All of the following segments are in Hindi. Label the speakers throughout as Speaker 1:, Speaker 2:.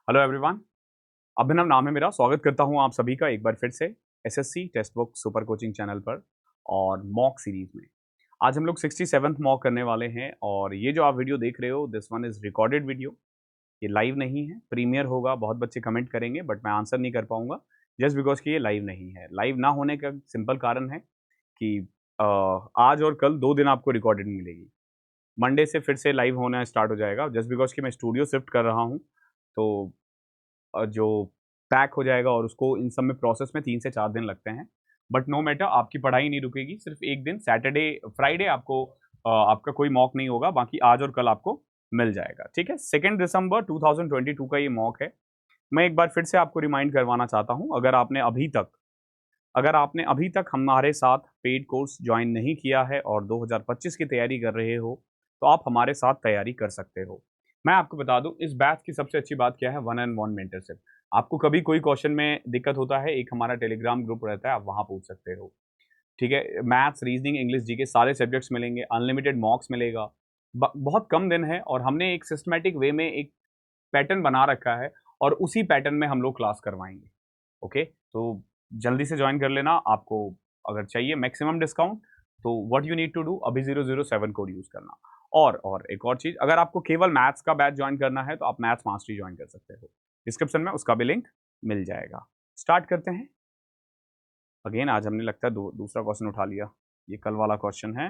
Speaker 1: हेलो एवरीवन, अभिनव नाम है मेरा। स्वागत करता हूं आप सभी का एक बार फिर से SSC text book super coaching channel पर और मॉक सीरीज में। आज हम लोग 67th मॉक करने वाले हैं और ये जो आप वीडियो देख रहे हो this one is recorded video. ये लाइव नहीं है, प्रीमियर होगा। बहुत बच्चे कमेंट करेंगे बट मैं आंसर नहीं कर पाऊंगा जस्ट बिकॉज कि ये लाइव नहीं है। लाइव ना होने का सिंपल कारण है कि आज और कल 2 दिन आपको रिकॉर्डेड मिलेगी। मंडे से फिर से लाइव होना स्टार्ट हो जाएगा जस्ट बिकॉज कि मैं स्टूडियो शिफ्ट कर रहा हूँ, तो जो पैक हो जाएगा और उसको इन सब में प्रोसेस में 3 से 4 दिन लगते हैं। बट नो मैटर, आपकी पढ़ाई नहीं रुकेगी। सिर्फ एक दिन सैटरडे फ्राइडे आपको आपका कोई मॉक नहीं होगा, बाकी आज और कल आपको मिल जाएगा। ठीक है, 2 दिसंबर 2022 का ये मॉक है। मैं एक बार फिर से आपको रिमाइंड करवाना चाहता हूँ, अगर आपने अभी तक हमारे साथ पेड कोर्स ज्वाइन नहीं किया है और 2025 की तैयारी कर रहे हो तो आप हमारे साथ तैयारी कर सकते हो। मैं आपको बता दूं, इस बैच की सबसे अच्छी बात क्या है, 1-on-1 मेंटरशिप। आपको कभी कोई क्वेश्चन में दिक्कत होता है, एक हमारा टेलीग्राम ग्रुप रहता है, आप वहां पूछ सकते हो। ठीक है, मैथ्स, रीजनिंग, इंग्लिश, जीके सारे सब्जेक्ट्स मिलेंगे, अनलिमिटेड मॉक्स मिलेगा। बहुत कम दिन है और हमने एक सिस्टमेटिक वे में एक पैटर्न बना रखा है और उसी पैटर्न में हम लोग क्लास करवाएंगे। ओके, तो जल्दी से ज्वाइन कर लेना। आपको अगर चाहिए मैक्सिमम डिस्काउंट तो what you need to do, अभी 007 कोड यूज करना। और एक और चीज, अगर आपको केवल मैथ्स का बैच ज्वाइन करना है तो आप मैथ्स मास्टरी ज्वाइन कर सकते हो। डिस्क्रिप्शन में उसका भी लिंक मिल जाएगा। स्टार्ट करते हैं। अगेन आज हमने लगता है दूसरा क्वेश्चन उठा लिया। ये कल वाला क्वेश्चन है।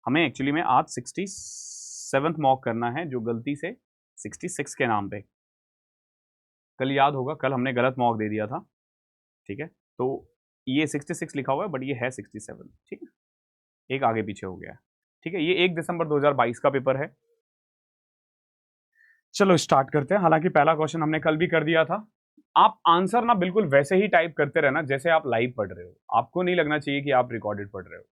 Speaker 1: हमें एक्चुअली में आज 67th मॉक करना है, जो गलती से 66 के नाम पे कल याद होगा, कल हमने गलत मॉक दे दिया था। ठीक है, तो ये 66 लिखा हुआ है बट ये है 67। ठीक है, एक आगे पीछे हो गया। ठीक है, ये 1 दिसंबर 2022 का पेपर है। चलो स्टार्ट करते हैं। हालांकि पहला क्वेश्चन हमने कल भी कर दिया था। आप आंसर ना बिल्कुल वैसे ही टाइप करते रहना जैसे आप लाइव पढ़ रहे हो। आपको नहीं लगना चाहिए कि आप रिकॉर्डेड पढ़ रहे हो।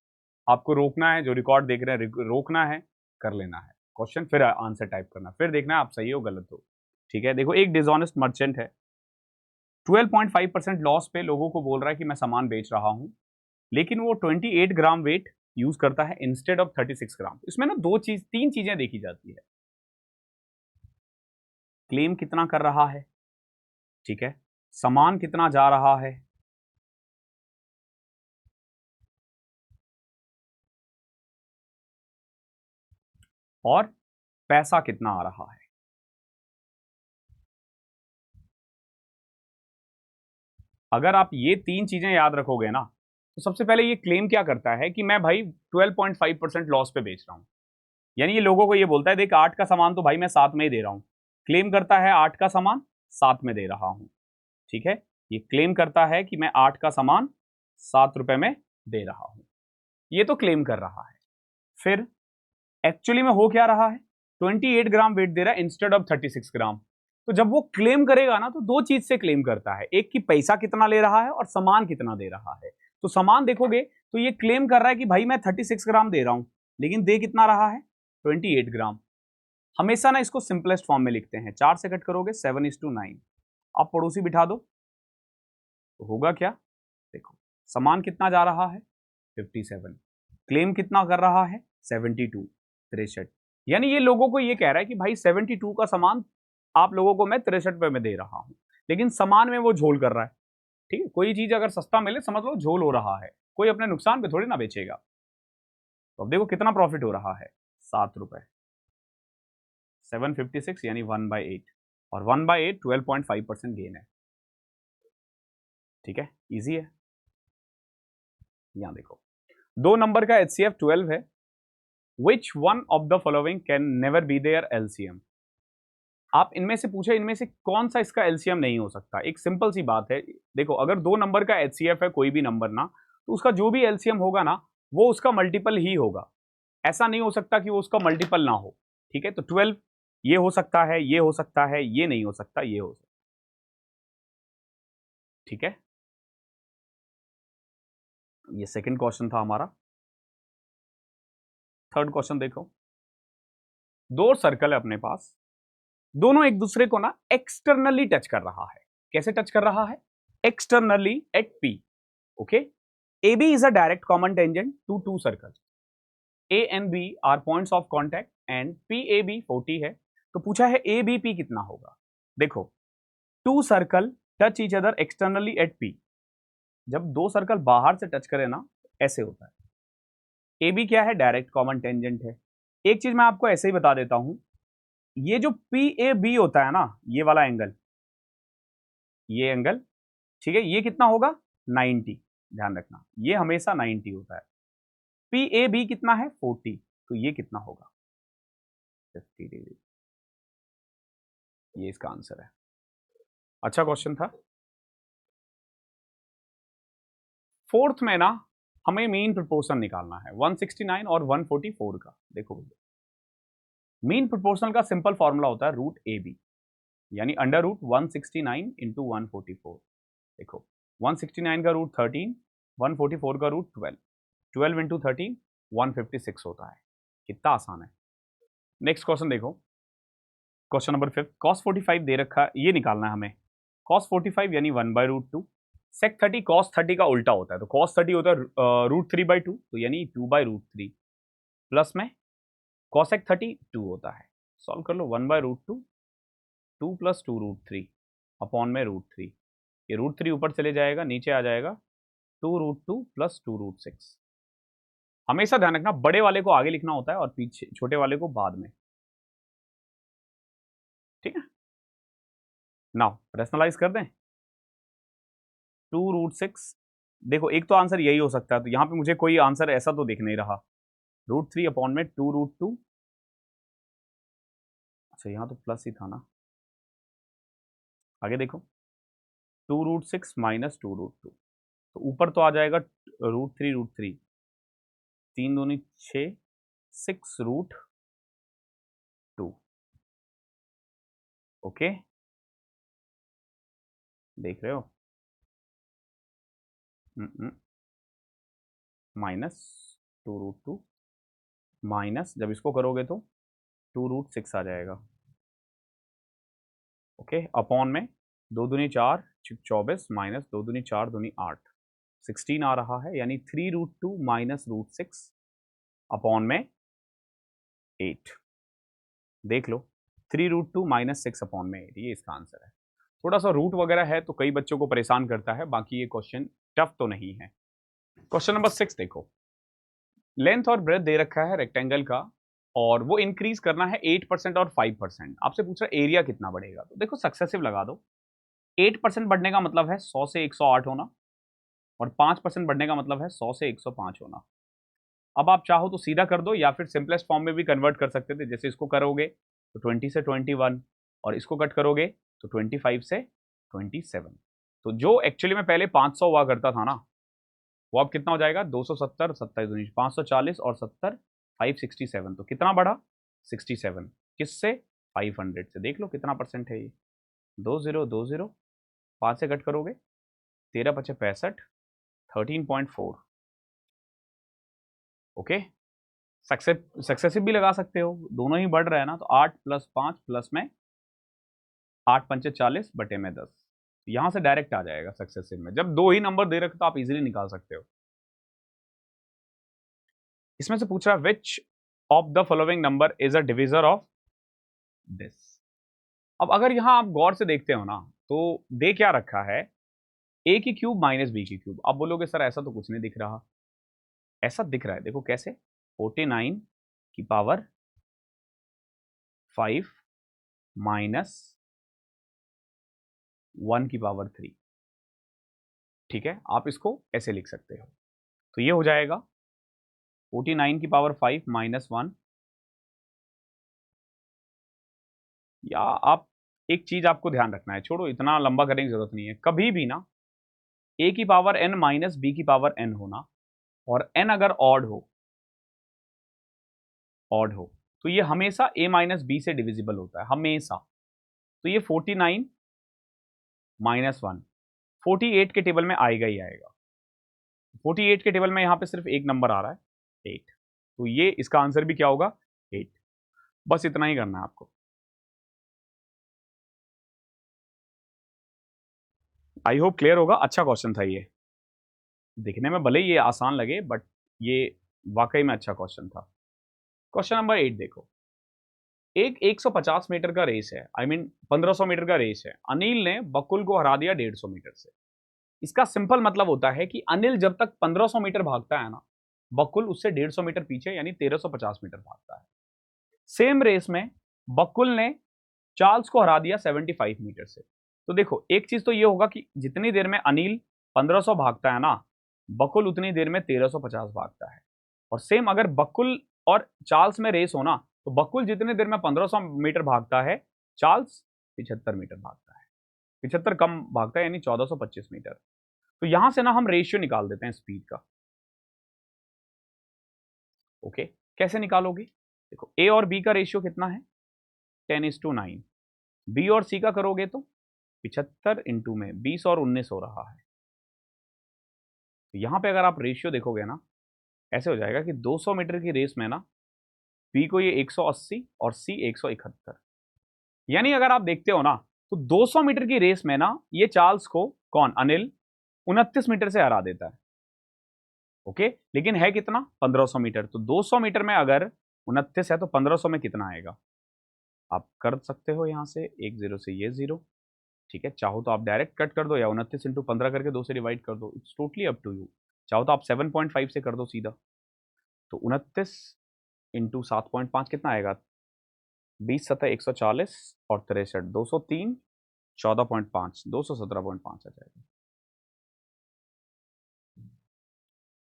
Speaker 1: आपको रोकना है, जो रिकॉर्ड देख रहे हैं रोकना है, कर लेना है क्वेश्चन, फिर आंसर टाइप करना, फिर देखना है आप सही हो गलत हो। ठीक है, देखो एक डिसऑनेस्ट मर्चेंट है, 12.5% लॉस पे लोगों को बोल रहा है कि मैं सामान बेच रहा हूं, लेकिन वो 28 ग्राम वेट यूज करता है इंस्टेड ऑफ 36 ग्राम। इसमें ना तीन चीजें देखी जाती है। क्लेम कितना कर रहा है, ठीक है, सामान कितना जा रहा है, और पैसा कितना आ रहा है। अगर आप ये तीन चीजें याद रखोगे ना, तो सबसे पहले ये क्लेम क्या करता है कि मैं भाई 12.5% लॉस पे बेच रहा हूं। यानी ये लोगों को ये बोलता है देख 8 का सामान तो भाई मैं 7 में ही दे रहा हूं। क्लेम करता है 8 का सामान 7 में दे रहा हूं। ठीक है, ये क्लेम करता है कि मैं 8 का सामान 7 रुपए में दे रहा हूं। ये तो क्लेम कर रहा है। फिर एक्चुअली में हो क्या रहा है, 28 ग्राम वेट दे रहा है इंस्टेड ऑफ 36 ग्राम। तो जब वो क्लेम करेगा ना, तो दो चीज से क्लेम करता है, एक कि पैसा कितना ले रहा है और सामान कितना दे रहा है। तो सामान देखोगे तो ये क्लेम कर रहा है कि भाई मैं 36 ग्राम दे रहा हूं, लेकिन दे कितना रहा है, 28 ग्राम। हमेशा ना इसको सिंपलेस्ट फॉर्म में लिखते हैं, 4 से कट करोगे 7:9। अब पड़ोसी बिठा दो तो होगा क्या, देखो सामान कितना जा रहा है 57, क्लेम कितना कर रहा है 72, 63। यानी ये लोगों को ये कह रहा है कि भाई 72 का सामान आप लोगों को मैं 63 रुपए में दे रहा हूं, लेकिन सामान में वो झोल कर रहा है। ठीक है, कोई चीज अगर सस्ता मिले समझ लो झोल हो रहा है, कोई अपने नुकसान पे थोड़ी ना बेचेगा। तो अब देखो कितना प्रॉफिट हो रहा है, 7 रुपए। 756 यानी 1/8, और 1/8 12.5% गेन है। ठीक है, इजी है। यहां देखो 2 नंबर का HCF 12 है। Which one of the following can never be there LCM। आप इनमें से पूछे, इनमें से कौन सा इसका LCM नहीं हो सकता। एक सिंपल सी बात है, देखो अगर 2 नंबर का HCF है कोई भी नंबर ना, तो उसका जो भी LCM होगा ना वो उसका मल्टीपल ही होगा। ऐसा नहीं हो सकता कि वो उसका मल्टीपल ना हो। ठीक है, तो 12 ये हो सकता है, ये हो सकता है, ये नहीं हो सकता, ये हो सकता। ठीक है, ये सेकंड क्वेश्चन था हमारा। थर्ड क्वेश्चन देखो, दो सर्कल है अपने पास, दोनों एक दूसरे को ना एक्सटर्नली टच कर रहा है। कैसे टच कर रहा है, externally at P। Okay, AB is a direct common tangent to two circles. A and B are points of contact and PAB 40 है, तो पूछा है ABP कितना होगा। देखो, two circle touch each other externally at P। जब दो सर्कल बाहर से टच करे ना, ऐसे होता है। AB क्या है? डायरेक्ट कॉमन टेंजेंट है। एक चीज मैं आपको ऐसे ही बता देता हूं, ये जो PAB होता है ना, ये वाला एंगल, ये एंगल, ठीक है, ये कितना होगा? 90। ध्यान रखना, ये हमेशा 90 होता है। PAB कितना है? 40। तो ये कितना होगा? 50 डिग्री। ये इसका आंसर है। अच्छा क्वेश्चन था। फोर्थ में ना हमें मीन प्रोपोर्शन निकालना है 169 और 144 का। देखो भैया, मीन प्रोपोर्शनल का सिंपल फॉर्मूला होता है रूट AB, यानी अंडर रूट 169 इंटू 144। देखो, 169 का रूट 13, 144 का रूट 12, 12 इंटू 13 156 होता है। कितना आसान है। नेक्स्ट क्वेश्चन देखो, क्वेश्चन नंबर 5, cos 45 दे रखा है, ये निकालना है हमें। cos 45 यानी 1/√2। sec 30 cos 30 का उल्टा होता है, तो cos 30 होता है √3/2, तो यानी 2/√3, प्लस में cosec 30 2 होता है। सॉल्व कर लो, 1/√2, 2 प्लस 2√3 अपॉन में √3। ये √3 ऊपर चले जाएगा, नीचे आ जाएगा 2√2 प्लस 2√6। हमेशा ध्यान रखना, बड़े वाले को आगे लिखना होता है और पीछे छोटे वाले को बाद में, ठीक है। नाउ रेशनलाइज कर दें, 2√6। देखो, एक तो आंसर यही हो सकता है, तो यहां पे मुझे कोई आंसर ऐसा तो दिख नहीं रहा। √3 अपॉन में 2√2। अच्छा, यहां तो प्लस ही था ना। आगे देखो, 2√6 माइनस 2√2, तो ऊपर तो आ जाएगा √3, 3 दूनी 6, 6√2। ओके, देख रहे हो, माइनस 2√2 माइनस, जब इसको करोगे तो 2√6 आ जाएगा। ओके, अपॉन में 2 दूनी 4, 24 माइनस 2 दूनी 4 दूनी 8, 16 आ रहा है, यानी 3√2 माइनस √6 अपॉन में 8। देख लो, 3√2 माइनस 6 अपॉन में 8, ये इसका आंसर है। थोड़ा सा रूट वगैरह है तो कई बच्चों को परेशान करता है, बाकी ये क्वेश्चन टफ तो नहीं है। क्वेश्चन नंबर 6 देखो, लेंथ और ब्रेथ दे रखा है रेक्टेंगल का, और वो इंक्रीज करना है 8% और 5%। आपसे पूछ रहा है एरिया कितना बढ़ेगा, तो देखो सक्सेसिव लगा दो। 8% बढ़ने का मतलब है 100 से 108 होना, और 5% बढ़ने का मतलब है 100 से 105 होना। अब आप चाहो तो सीधा कर दो, या फिर सिंपलेस्ट फॉर्म में भी कन्वर्ट कर सकते थे। जैसे इसको करोगे तो 20 से 21, और इसको कट करोगे तो 25 से 27। तो जो एक्चुअली में पहले 500 हुआ करता था ना, वो अब कितना हो जाएगा? 270, 27 540 और 70 567। तो कितना बढ़ा? 67। किससे? 500 से। देख लो कितना परसेंट है ये। 2020, 5 से कट करोगे 13 × 5 = 65, 13.4। ओके, सक्सेसिव भी लगा सकते हो, दोनों ही बढ़ रहा है ना। तो 8 + 5 प्लस में 8 × 5 = 40 बटे में 10, यहां से डायरेक्ट आ जाएगा सक्सेसिव में। जब दो ही नंबर दे रखे तो आप इजीली निकाल सकते हो। इसमें से पूछ रहा है which of the following number is a divisor of this. अब अगर यहां आप गौर से देखते हो ना, तो दे क्या रखा है? a की क्यूब माइनस बी की क्यूब। आप बोलोगे सर ऐसा तो कुछ नहीं दिख रहा। ऐसा दिख रहा है, देखो कैसे। 49 की पावर 5 माइनस 1 की पावर 3। ठीक है, आप इसको ऐसे लिख सकते हो। तो ये हो जाएगा 49 की पावर 5 माइनस 1, या आप एक चीज आपको ध्यान रखना है, छोड़ो इतना लंबा करने की जरूरत नहीं है। कभी भी ना a की पावर n माइनस बी की पावर n होना, और n अगर ऑड हो तो ये हमेशा a माइनस बी से डिविजिबल होता है, हमेशा। तो ये 49 माइनस 1 48 के टेबल में आएगा ही आएगा। 48 के टेबल में यहां पे सिर्फ एक नंबर आ रहा है 8, तो ये इसका आंसर भी क्या होगा? 8। बस इतना ही करना है आपको। आई होप क्लियर होगा। अच्छा क्वेश्चन था ये, दिखने में भले ही ये आसान लगे, बट ये वाकई में अच्छा क्वेश्चन था। क्वेश्चन नंबर 8 देखो, एक 150 मीटर का रेस है, आई मीन 1500 मीटर का रेस है, अनिल ने बकुल को हरा दिया 150 मीटर से। इसका सिंपल मतलब होता है कि अनिल जब तक 1500 मीटर भागता है ना, बकुल उससे 150 मीटर पीछे यानी 1350 मीटर भागता है। सेम रेस में बकुल ने चार्ल्स को हरा दिया 75 मीटर से। तो देखो एक चीज तो ये होगा कि जितनी देर में अनिल 1500 भागता है ना, बकुल उतनी देर में 1350 भागता है। और सेम अगर बकुल और चार्ल्स में रेस हो ना, तो बकुल जितनी देर में 1500 मीटर भागता है, चार्ल्स 75 मीटर भागता है। 75 कम भागता है यानी 1425 मीटर। तो यहां से ना हम रेशियो निकाल देते हैं स्पीड का। ओके, कैसे निकालोगे? देखो ए और बी का रेशियो कितना है, 10:9। बी और सी का करोगे तो 75 इंटू में 20 और 19 हो रहा है। तो यहां पे अगर आप रेशियो देखोगे ना, ऐसे हो जाएगा कि 200 मीटर की रेस में ना बी को ये 180 और सी 171। यानी अगर आप देखते हो ना, तो 200 मीटर की रेस में ना ये चार्ल्स को कौन, अनिल 29 मीटर से हरा देता है। ओके, लेकिन है कितना, 1500 मीटर। तो 200 मीटर में अगर 29 है तो 1500 में कितना आएगा, आप कर सकते हो यहां से, एक जीरो से ये जीरो। ठीक है, चाहो तो आप डायरेक्ट कट कर दो या 29 इंटू 15 करके 2 से डिवाइड कर दो, it's totally up to you. चाहो तो आप 7.5 से कर दो सीधा। तो 29 इंटू 7.5 कितना आएगा, 20 सतह 140 और 63 203, 14.5 217.5 आ जाएगा।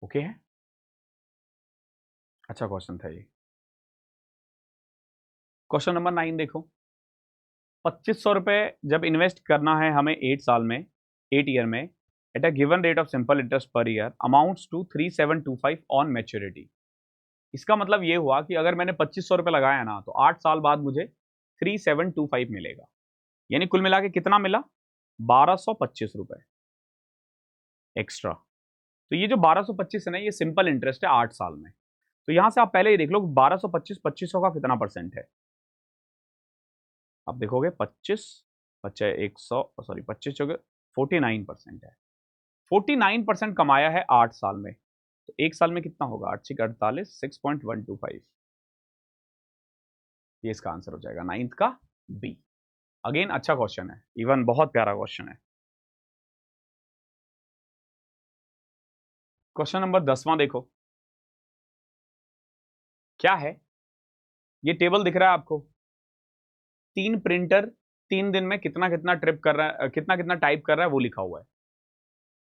Speaker 1: ओके है, अच्छा क्वेश्चन था ये। क्वेश्चन नंबर 9 देखो, 2500 रुपए जब इन्वेस्ट करना है हमें 8 साल में, 8 ईयर में, at a given rate of simple interest per year amounts to 3725 on maturity. इसका मतलब ये हुआ कि अगर मैंने 2500 रुपए लगाया ना, तो 8 साल बाद मुझे 3725 मिलेगा। यानी कुल मिला के कितना मिला, 1225 रुपए एक्स्ट्रा। तो ये जो 1225 है ना, ये सिंपल इंटरेस्ट है 8 साल में। तो यहां से आप पहले ही देख लो 1225 2500 का कितना परसेंट है। आप देखोगे 25 बच्चे 100, सॉरी 25 जो 49% है। 49% कमाया है 8 साल में। तो एक साल में कितना होगा, 8 6 6.125। ये इसका आंसर हो जाएगा 9th का बी। अगेन अच्छा क्वेश्चन है, इवन बहुत प्यारा क्वेश्चन है। क्वेश्चन नंबर 10वां देखो, क्या है, ये टेबल दिख रहा है आपको, 3 प्रिंटर 3 दिन में कितना कितना ट्रिप कर रहा है, कितना कितना टाइप कर रहा है वो लिखा हुआ है।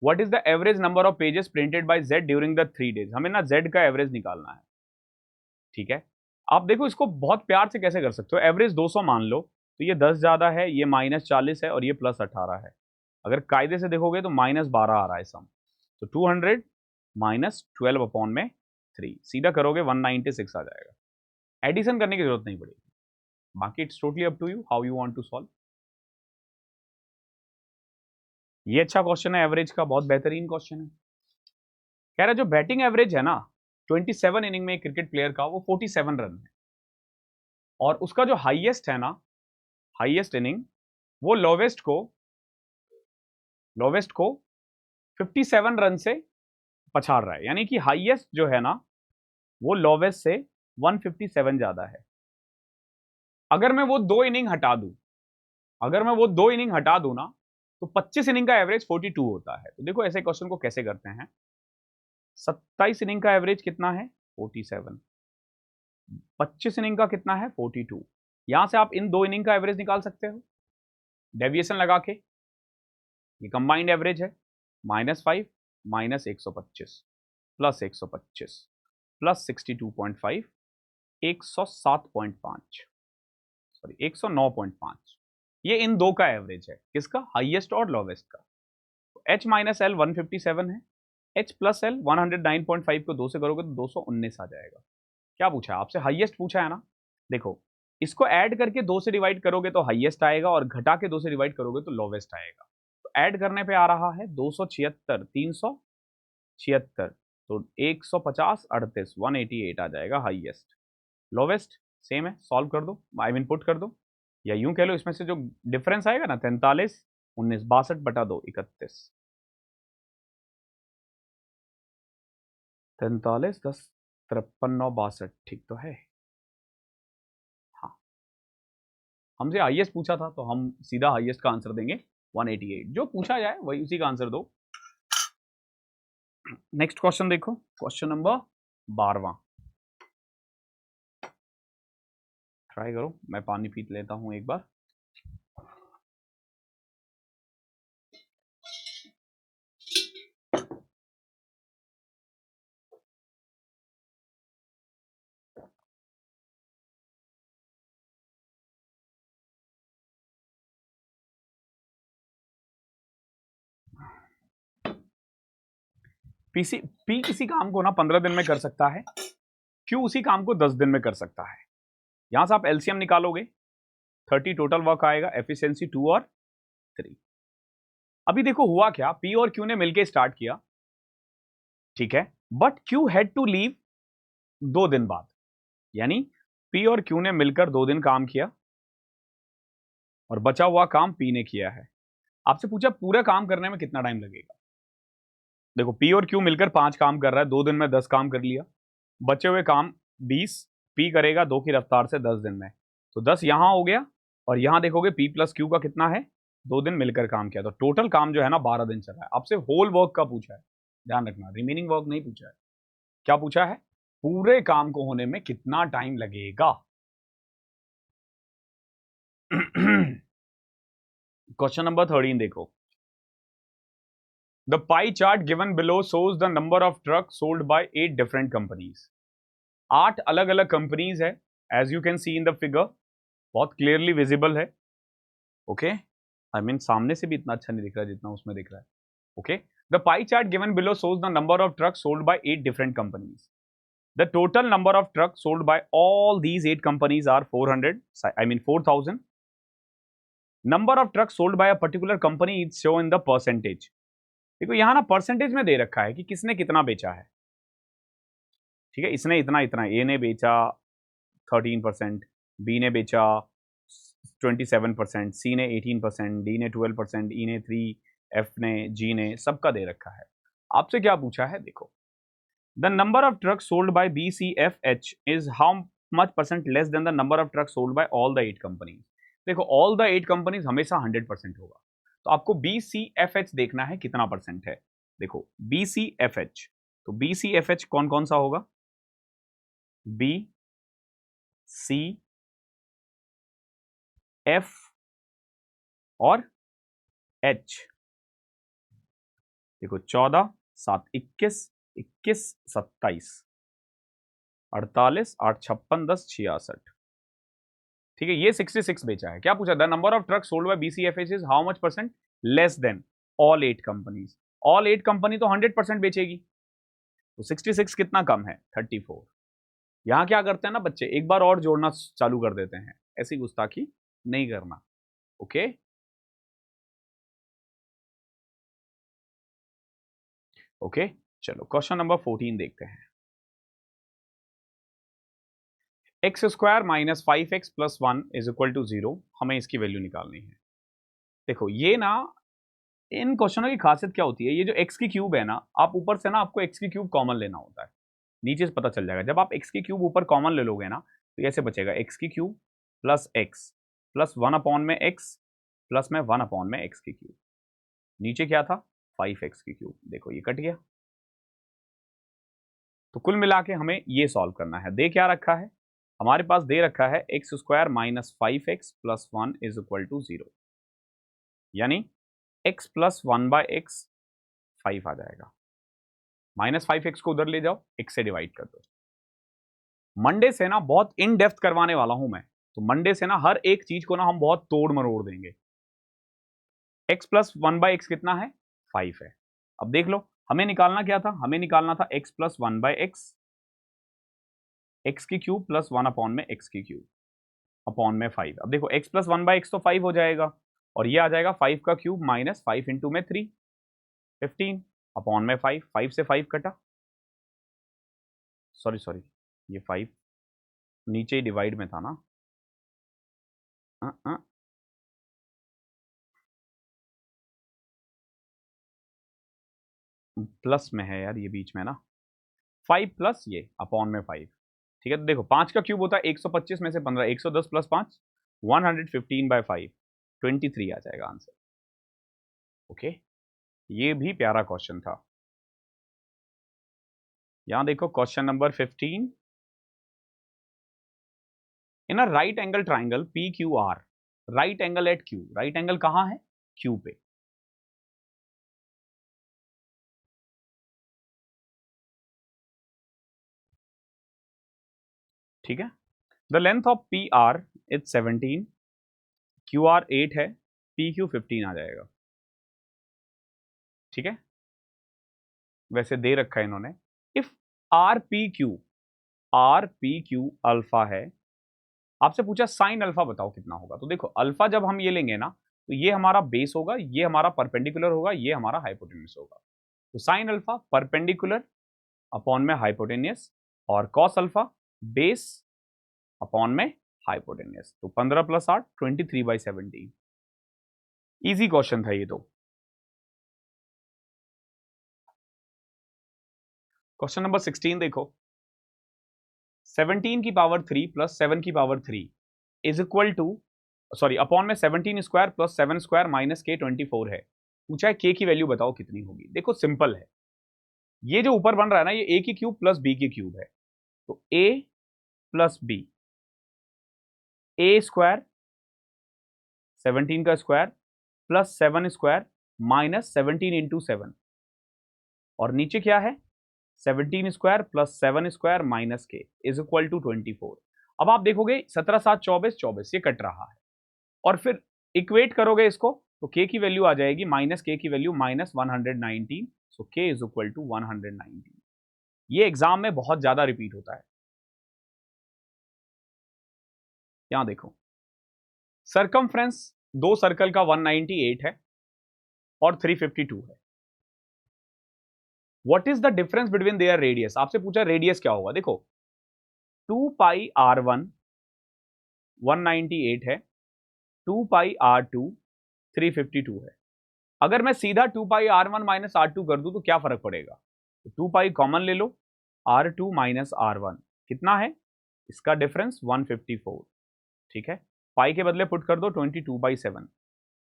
Speaker 1: What is the average number of pages printed by Z during the 3 days. हमें ना जेड का एवरेज निकालना है। ठीक है, आप देखो इसको बहुत प्यार से कैसे कर सकते हो, एवरेज 200 मान लो, तो ये 10 ज्यादा है, ये -40 है और ये +18 है। अगर कायदे से देखोगे तो -12 आ रहा है सम। तो 200 -12 अपॉन में 3 सीधा करोगे 196 आ जाएगा। एडिशन करने की जरूरत नहीं पड़ेगी। बाकी it's totally up to you how you want to solve. ये अच्छा क्वेश्चन है, एवरेज का बहुत बेहतरीन क्वेश्चन है। कह रहा है जो बैटिंग एवरेज है ना 27 इनिंग में क्रिकेट प्लेयर का, वो 47 रन है। और उसका जो हाईएस्ट है ना, हाईएस्ट इनिंग, वो लोवेस्ट को 57 रन से पछाड़ रहा है। यानी कि हाईएस्ट जो है ना, वो लोवेस्ट से 157 ज्यादा है। अगर मैं वो दो इनिंग हटा दूं, अगर मैं वो दो इनिंग हटा दूं ना, तो 25 इनिंग का एवरेज 42 होता है। तो देखो ऐसे क्वेश्चन को कैसे करते हैं, 27 इनिंग का एवरेज कितना है 47, 25 इनिंग का कितना है 42। यहां से आप इन दो इनिंग का एवरेज निकाल सकते हो डेविएशन लगा के। ये कंबाइंड एवरेज है, -5 -125 +125 +62.5 107.5, सॉरी 109.5। ये इन दो का एवरेज है, किसका, हाईएस्ट और लोवेस्ट का। तो H - L 157 है, H + L 109.5 को 2 से करोगे तो 219 आ जाएगा। क्या पूछा है आपसे, हाईएस्ट पूछा है ना। देखो इसको ऐड करके 2 से डिवाइड करोगे तो हाईएस्ट आएगा, और घटा के 2 से डिवाइड करोगे तो लोवेस्ट आएगा। तो ऐड करने पे आ रहा है 276 376, तो 150 38 188 आ जाएगा हाईएस्ट। लोवेस्ट सेम है, सॉल्व कर दो, आई मीन पुट कर दो, या यूं कह लो इसमें से जो डिफरेंस आएगा ना 43 19 62/2 31, 43 10 53 9 62, ठीक तो है। हाँ, हमसे हाईएस्ट पूछा था तो हम सीधा हाईएस्ट का आंसर देंगे 188, जो पूछा जाए वही उसी का आंसर दो। नेक्स्ट क्वेश्चन देखो, क्वेश्चन नंबर 12वां। ट्राई करो, मैं पानी पी लेता हूं एक बार। पी किसी काम को ना 15 दिन में कर सकता है, क्यू उसी काम को 10 दिन में कर सकता है। यहां से आप एलसीएम निकालोगे, 30 टोटल वर्क आएगा, एफिशिएंसी 2 और 3। अभी देखो हुआ क्या, पी और क्यू ने मिलकर स्टार्ट किया, ठीक है, but Q had to leave 2 दिन बाद, यानी पी और क्यू ने मिलकर 2 दिन काम किया और बचा हुआ काम पी ने किया है। आपसे पूछा पूरा काम करने में कितना टाइम लगेगा। देखो पी और क्यू मिलकर 5 काम कर रहा है, 2 दिन में 10 काम कर लिया, बचे हुए काम 20 पी करेगा 2 की रफ्तार से 10 दिन में, तो 10 यहां हो गया और यहां देखोगे पी प्लस क्यू का कितना है, 2 दिन मिलकर काम किया, तो टोटल काम जो है ना 12 दिन चला है। आपसे होल वर्क का पूछा है, ध्यान रखना, रिमेनिंग वर्क नहीं पूछा है। क्या पूछा है, पूरे काम को होने में कितना टाइम लगेगा। क्वेश्चन नंबर 13 देखो, the pie chart given below shows the number of truck sold by 8 different companies. 8 अलग अलग कंपनीज है, as you can see in the figure, बहुत क्लियरली विजिबल है। ओके, आई मीन सामने से भी इतना अच्छा नहीं दिख रहा जितना उसमें दिख रहा है। Okay, the pie chart given below shows the number of truck sold by 8 different companies. The total number of trucks sold by all these 8 companies are 400, I mean 4,000. Number of trucks sold by a particular company is shown in the percentage. देखो यहाँ ना परसेंटेज में दे रखा है कि किसने कितना बेचा है, ठीक है, इसने इतना इतना, ए ने बेचा 13%, बी ने बेचा 27%, सी ने 18%, डी ने 12%, ई ने 3, एफ ने, जी ने, सबका दे रखा है। आपसे क्या पूछा है, देखो the number of trucks sold by BCFH is how much percent less than the number of trucks sold by all the 8 companies। देखो all the 8 companies हमेशा 100% होगा, तो आपको BCFH देखना है कितना परसेंट है। देखो BCFH, तो BCFH कौन कौन सा होगा, B, C, F और H। देखो 14, 7, 21, 21, 27, 48, 8, 56, 10, 66, ठीक है, ये 66 बेचा है। क्या पूछा, the number of truck sold by BCFH is how much percent less than all 8 companies. All 8 company तो 100% बेचेगी, तो 66 कितना कम है, 34। यहां क्या करते हैं ना बच्चे, एक बार और जोड़ना चालू कर देते हैं, ऐसी गुस्ताखी नहीं करना। ओके, ओके, चलो क्वेश्चन नंबर 14 देखते हैं। X square minus 5x plus 1 is equal to 0, हमें इसकी वैल्यू निकालनी है। देखो ये ना, इन क्वेश्चनों की खासियत क्या होती है, ये जो एक्स की क्यूब है ना, आप ऊपर से ना आपको एक्स की क्यूब कॉमन लेना होता है, नीचे से पता चल जाएगा। जब आप एक्स की क्यूब ऊपर कॉमन ले लोगे ना, तो ऐसे बचेगा एक्स की cube plus x plus 1 upon में एक्स प्लस में 1 अपॉन में एक्स की क्यूब, नीचे क्या था 5x की क्यूब। देखो ये कट गया, तो कुल मिला के हमें ये सॉल्व करना है। दे क्या रखा है, हमारे पास दे रखा है x square minus 5x plus 1 is equal to 0, यानी x प्लस 1 बाय एक्स 5 आ जाएगा, माइनस 5x को उधर ले जाओ, x से डिवाइड कर दो। मंडे से ना बहुत इन डेप्थ करवाने वाला हूं मैं, तो मंडे से ना हर एक चीज को ना हम बहुत तोड़ मरोड़ देंगे। x प्लस 1 बाय एक्स कितना है, 5 है। अब देख लो हमें निकालना क्या था, हमें निकालना था x plus 1 by x, x की क्यूब प्लस 1 अपॉन में एक्स की क्यूब अपॉन में 5। अब देखो x प्लस 1 बाय एक्स तो 5 हो जाएगा, और ये आ जाएगा 5 का क्यूब माइनस 5 इंटू में 3, 15 अपॉन में 5, 5 से 5 कटा, सॉरी सॉरी ये 5 नीचे ही डिवाइड में था ना, प्लस में है यार ये बीच में ना, 5 प्लस ये अपॉन में 5, ठीक है। तो देखो 5 का क्यूब होता है 125 में से 15, 110 प्लस 5 115/5 23 आ जाएगा आंसर। ओके, ये भी प्यारा क्वेश्चन था। यहां देखो question number 15। In a right angle triangle P Q R, right angle at Q, right angle कहां है? क्यू पे। ठीक है, the length of P R is 17, Q R 8 है, पी क्यू 15 आ जाएगा। ठीक है, वैसे दे रखा है इन्होंने। If R P Q alpha है, आपसे पूछा साइन अल्फा बताओ कितना होगा। तो देखो अल्फा जब हम ये लेंगे ना, तो ये हमारा बेस होगा, ये हमारा परपेंडिकुलर होगा, ये हमारा हाइपोटेन्यूस होगा। तो साइन अल्फा परपेंडिकुलर अपॉन में हाइपोटेनियस, और कॉस अल्फा बेस अपॉन में हाइपोटेनियस। तो 15 + 8 23/17। इजी क्वेश्चन था ये तो। क्वेश्चन नंबर 16 देखो, 17 की पावर 3 + 7 की power 3 is equal to, sorry upon में 17² + 7² - k 24 है। पूछा है k की वैल्यू बताओ कितनी होगी। देखो सिंपल है, ये जो ऊपर बन रहा है ना, ये a की क्यूब प्लस b की क्यूब है। तो a प्लस b, a² 17 का स्क्वायर प्लस 7² -17 × 7, और नीचे क्या है 17² + 7² - k इज इक्वल टू 24। अब आप देखोगे 17 7 24 24 ये कट रहा है, और फिर इक्वेट करोगे इसको, तो k की वैल्यू आ जाएगी -k की value -119। So k is equal to 119। ये एग्जाम में बहुत ज्यादा रिपीट होता है। यहां देखो, सरकमफ्रेंस दो सर्कल का 198 है और 352 है। What is the difference between their radius. आपसे पूछा रेडियस क्या होगा। देखो 2πr1 198 है, 2πr2 352 है। अगर मैं सीधा 2πr1 - r2 कर दूं तो क्या फर्क पड़ेगा। तो 2π कॉमन ले लो, r2 - r1 कितना है, इसका डिफरेंस 154। ठीक है, पाई के बदले पुट कर दो 22/7।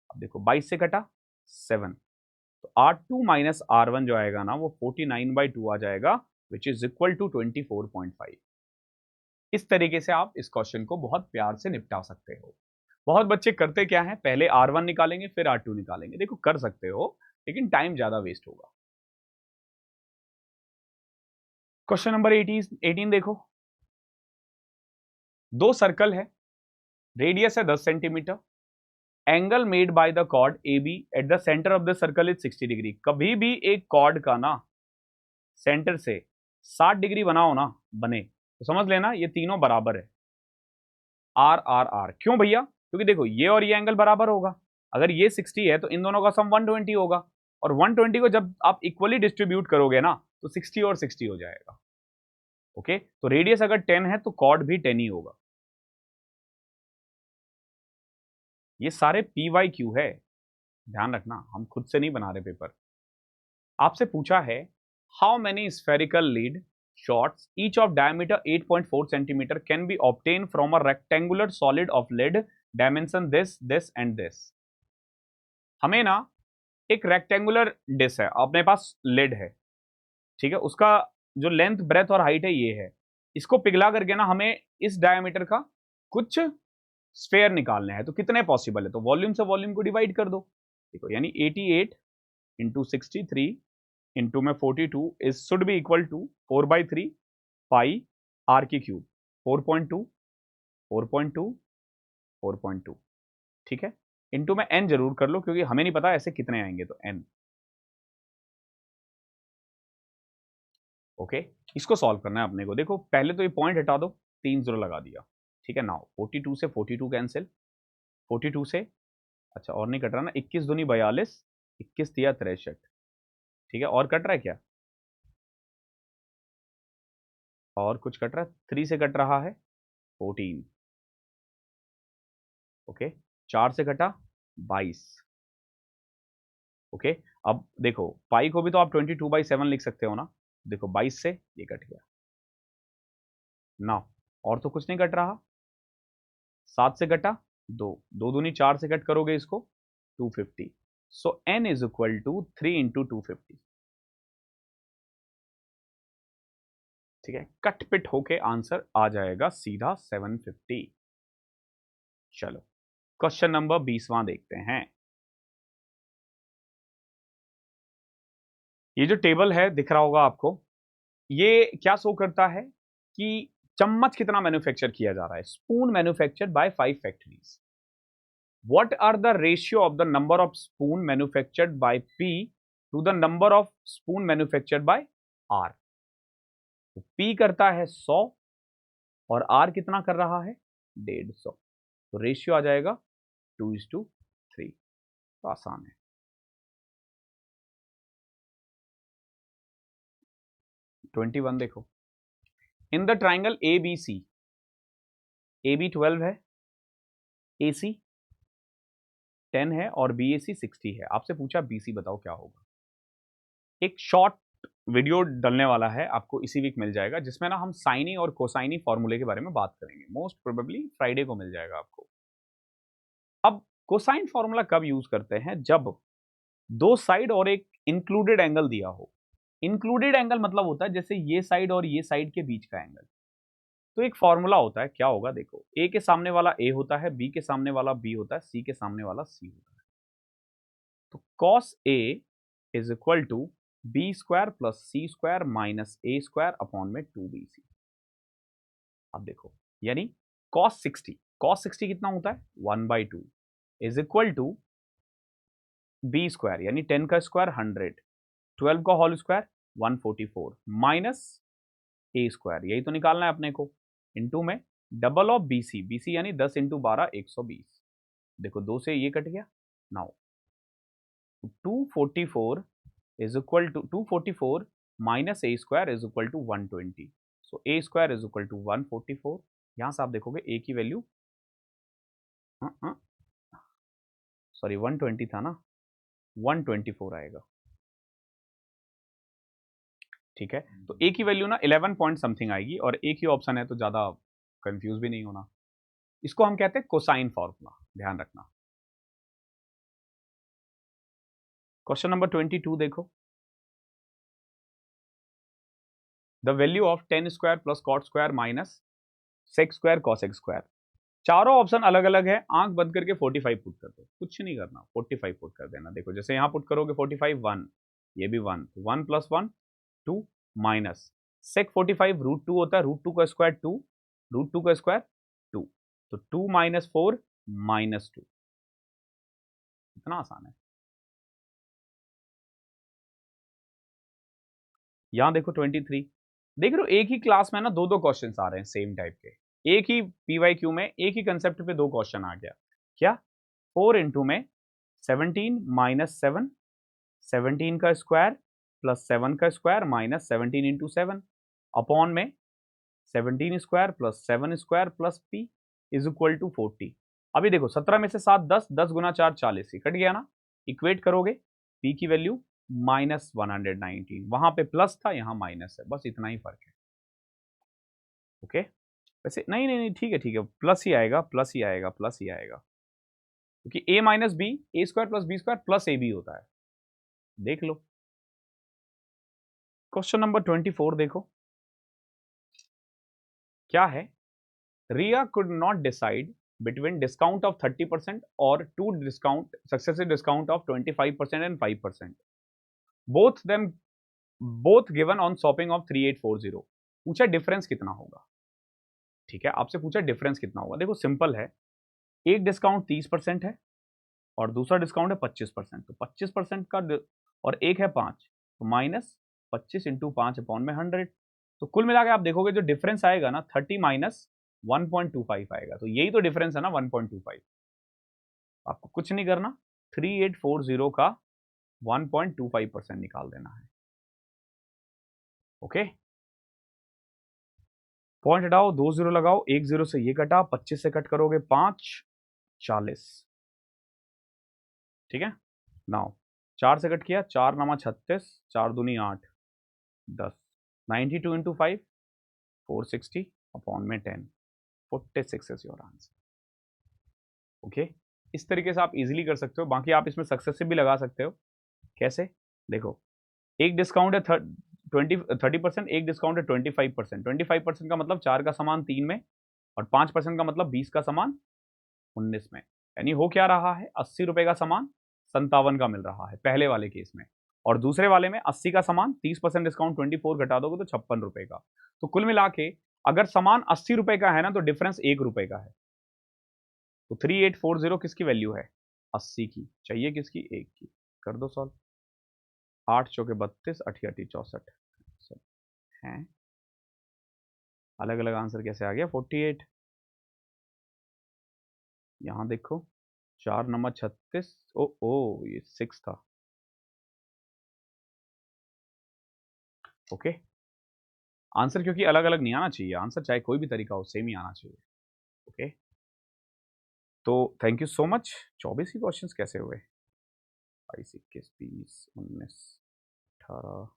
Speaker 1: अब देखो 22 से कटा 7, तो r2 - r1 जो आएगा ना वो 49/2 आ जाएगा, विच इज इक्वल टू 24.5। इस तरीके से आप इस क्वेश्चन को बहुत प्यार से निपटा सकते हो। बहुत बच्चे करते क्या है, पहले R1 निकालेंगे फिर R2 निकालेंगे। देखो कर सकते हो, लेकिन टाइम ज्यादा वेस्ट होगा। क्वेश्चन नंबर 18 देखो, दो सर्कल है, रेडियस है 10 centimetre, angle made by the chord A B at the centre of the circle is 60 degree. कभी भी एक कॉर्ड का ना सेंटर से 60 डिग्री बनाओ ना बने, तो समझ लेना ये तीनों बराबर है। आर आर आर क्यों भैया, क्योंकि देखो ये और ये एंगल बराबर होगा। अगर ये 60 है तो इन दोनों का सम 120 होगा, और 120 को जब आप इक्वली डिस्ट्रीब्यूट करोगे ना तो 60 और 60 हो जाएगा। ओके, तो रेडियस अगर 10 है तो कॉर्ड भी 10 ही होगा। ये सारे पी वाई क्यू है, ध्यान रखना, हम खुद से नहीं बना रहे पेपर। आपसे पूछा है how many spherical lead shots each of diameter 8.4 centimetre can be obtain from a rectangular solid of lead dimension this this and this. हमें ना एक रेक्टेंगुलर डिस है अपने पास, लेड है, ठीक है, उसका जो लेंथ ब्रेथ और हाइट है ये है। इसको पिघला करके ना हमें इस डायमीटर का कुछ स्फेयर निकालने हैं। तो कितने पॉसिबल है, तो वॉल्यूम से वॉल्यूम को डिवाइड कर दो। देखो यानी 88 × 63 इंटू में 42 is should be equal to 4/3 pi r की क्यूब, 4.2 4.2 4.2। ठीक है, इंटू में एन जरूर कर लो क्योंकि हमें नहीं पता ऐसे कितने आएंगे, तो एन। ओके, इसको सॉल्व करना है अपने को। देखो पहले तो ये पॉइंट हटा दो, 3 0 लगा दिया। ठीक है, नाउ 42 से 42 कैंसिल, 42 से, अच्छा और नहीं कट रहा ना, 21 दूनी 42, 21 तिया 63। ठीक है, और कट रहा है क्या, और कुछ कट रहा है, 3 से कट रहा है 14। ओके, 4 से कटा 22। ओके, अब देखो पाई को भी तो आप 22/7 लिख सकते हो ना। देखो 22 से ये कट गया ना, और तो कुछ नहीं कट रहा, 7 से कटा दो, दो दूनी 4 से कट करोगे इसको 250। So n is equal to 3 into 250। ठीक है, कट पिट होके आंसर आ जाएगा सीधा 750। चलो क्वेश्चन नंबर 20वां देखते हैं। ये जो टेबल है दिख रहा होगा आपको, ये क्या शो करता है कि चम्मच कितना मैन्युफैक्चर किया जा रहा है। Spoon manufactured by 5 factories. What are the ratio of the number of spoon manufactured by P to the number of spoon manufactured by R? तो P करता है 100 और R कितना कर रहा है 150। तो रेशियो आ जाएगा 2:3। तो आसान है। 21 देखो, in the triangle A B C, A B 12 है, ए सी 10 है और बी ए सी 60 है। आपसे पूछा बी सी बताओ क्या होगा। एक शॉर्ट वीडियो डलने वाला है, आपको इसी वीक मिल जाएगा, जिसमें ना हम साइनी और कोसाइनी फॉर्मूले के बारे में बात करेंगे। मोस्ट प्रोबेबली फ्राइडे को मिल जाएगा आपको। अब कोसाइन फॉर्मूला कब यूज करते हैं, जब दो साइड और एक इंक्लूडेड एंगल दिया हो। इंक्लूडेड एंगल मतलब होता है जैसे ये साइड और ये साइड के बीच का एंगल। तो एक फॉर्मूला होता है, क्या होगा देखो, ए के सामने वाला ए होता है, बी के सामने वाला बी होता है, सी के सामने वाला सी होता है। तो cos A is equal to B square plus C square minus A square upon में 2bc। अब देखो, यानी कॉस 60 कितना होता है 1/2 is equal to B square यानी 10 का स्क्वायर 100, 12 का whole square 144 minus A square, यही तो निकालना है अपने को, इंटू में डबल ऑफ बीसी, बीसी यानी 10 इंटू 12 120। देखो 2 से ये कट गया। Now 244 is equal to 244 minus a square is equal to 120। so a square is equal to 144। यहां से आप देखोगे a की वैल्यू, सॉरी 120 था ना, 124 आएगा। ठीक है, तो a की वैल्यू ना 11 पॉइंट समथिंग आएगी और एक ही ऑप्शन है, तो ज्यादा कंफ्यूज भी नहीं होना। इसको हम कहते हैं कोसाइन फॉर्मूला, ध्यान रखना। क्वेश्चन नंबर 22 देखो, the value of tan square plus cot square minus sec square cosec square. चारों ऑप्शन अलग अलग है, आंख बंद करके 45 पुट कर दो, कुछ नहीं करना, 45 पुट कर देना। देखो जैसे यहां पुट करोगे 45 1, ये भी 1, 1 प्लस 1 2 माइनस सेक 45 √2 होता है, √2 का स्क्वायर 2, √2 का स्क्वायर 2, तो 2 माइनस 4 माइनस 2। इतना आसान है। यहां देखो 23, देख रहे हो एक ही क्लास में ना दो दो क्वेश्चन आ रहे हैं सेम टाइप के। एक ही पीवाईक्यू में एक ही कंसेप्ट पे दो क्वेश्चन आ गया। क्या 4 इंटू में 17 माइनस 7, 17 का स्क्वायर प्लस 7 का स्क्वायर माइनस 17 इंटू 7 अपॉन में 17 square plus 7 square plus P is equal to 40। अभी देखो 17 में से 7 10, 10 गुना 4 40, ही कट गया ना। इक्वेट करोगे पी की वैल्यू -119, वहां पे प्लस था यहां माइनस है, बस इतना ही फर्क है। ओके, वैसे नहीं नहीं नहीं, ठीक है ठीक है, प्लस ही आएगा, प्लस ही आएगा, प्लस ही आएगा, क्योंकि a minus B, A square plus B square plus A B होता है। देख लो क्वेश्चन नंबर 24 देखो, क्या है, Riya could not decide between discount of 30% और two discount successive discount of 25% and 5%, both them both given on shopping of 3840। पूछा डिफरेंस कितना होगा। ठीक है, आपसे पूछा डिफरेंस कितना होगा। देखो सिंपल है, एक डिस्काउंट 30% है और दूसरा डिस्काउंट है 25%, तो 25% का और एक है 5, तो माइनस 25 इंटू 5 अपॉन में 100। तो कुल मिला के आप देखोगे जो डिफरेंस आएगा ना 30 माइनस 1.25 आएगा, तो यही तो डिफरेंस है ना 1.25। आपको कुछ नहीं करना, 3840 का 1.25% निकाल देना है। ओके, पॉइंट हटाओ, 2 जीरो लगाओ, 1 जीरो से ये कटा, 25 से कट करोगे 5 40। ठीक है, नाउ 4 से कट किया, 4 नामा 36, 4 दूनी 8 10, 92 इंटू 5 460 अपॉन में 10, 46 इज योर आंसर। ओके, इस तरीके से आप इजीली कर सकते हो। बाकी आप इसमें सक्सेसिव भी लगा सकते हो। कैसे? देखो, एक डिस्काउंट है 30%, एक डिस्काउंट है 25%। 25% का मतलब 4 का सामान 3 में, और 5% का मतलब 20 का सामान 19 में। यानी हो क्या रहा है, 80 रुपए का सामान 57 का मिल रहा है पहले वाले केस में, और दूसरे वाले में 80 का सामान 30% डिस्काउंट 24 घटा दोगे तो 56 रुपए का। तो कुल मिला के अगर सामान 80 रुपए का है ना, तो डिफरेंस 1 रुपए का है। तो 3840 किसकी वैल्यू है? 80 की। चाहिए किसकी? 1 की। कर दो सॉल्व। 8 चौके 32, 8 अठी 64 हैं। अलग अलग आंसर कैसे आ गया? 48। यहां देखो, 4 नंबर 36। ओ ओ, ये 6 था। ओके, आंसर क्योंकि अलग अलग नहीं आना चाहिए, आंसर चाहे कोई भी तरीका हो सेम ही आना चाहिए। ओके, तो thank you so much. 24 he questions कैसे हुए? 22, 21, 20, 19, 18।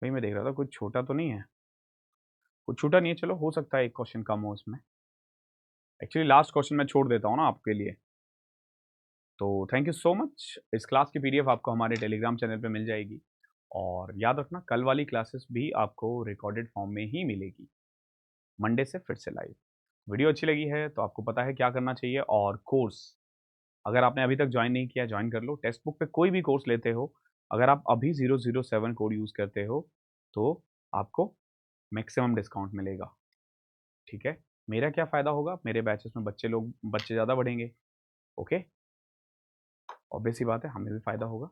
Speaker 1: भाई मैं देख रहा था कुछ छोटा तो नहीं है, कुछ छोटा नहीं है। चलो, हो सकता है एक क्वेश्चन कम हो इसमें। एक्चुअली लास्ट क्वेश्चन मैं छोड़ देता हूँ ना आपके लिए। तो थैंक यू सो मच। इस क्लास की पीडीएफ आपको हमारे टेलीग्राम चैनल पे मिल जाएगी, और याद रखना कल वाली क्लासेस भी आपको रिकॉर्डेड फॉर्म में ही मिलेगी, मंडे से फिर से लाइव। वीडियो अच्छी लगी है तो आपको पता है क्या करना चाहिए। और कोर्स अगर आपने अभी तक ज्वाइन नहीं किया, ज्वाइन कर लो। टेक्स्ट बुक पे कोई भी कोर्स लेते हो, अगर आप अभी 007 कोड यूज़ करते हो तो आपको मैक्सिमम डिस्काउंट मिलेगा। ठीक है, मेरा क्या फ़ायदा होगा? मेरे बैचेस में बच्चे ज़्यादा बढ़ेंगे। ओके, ऑब्वियस सी बात है, हमें भी फ़ायदा होगा।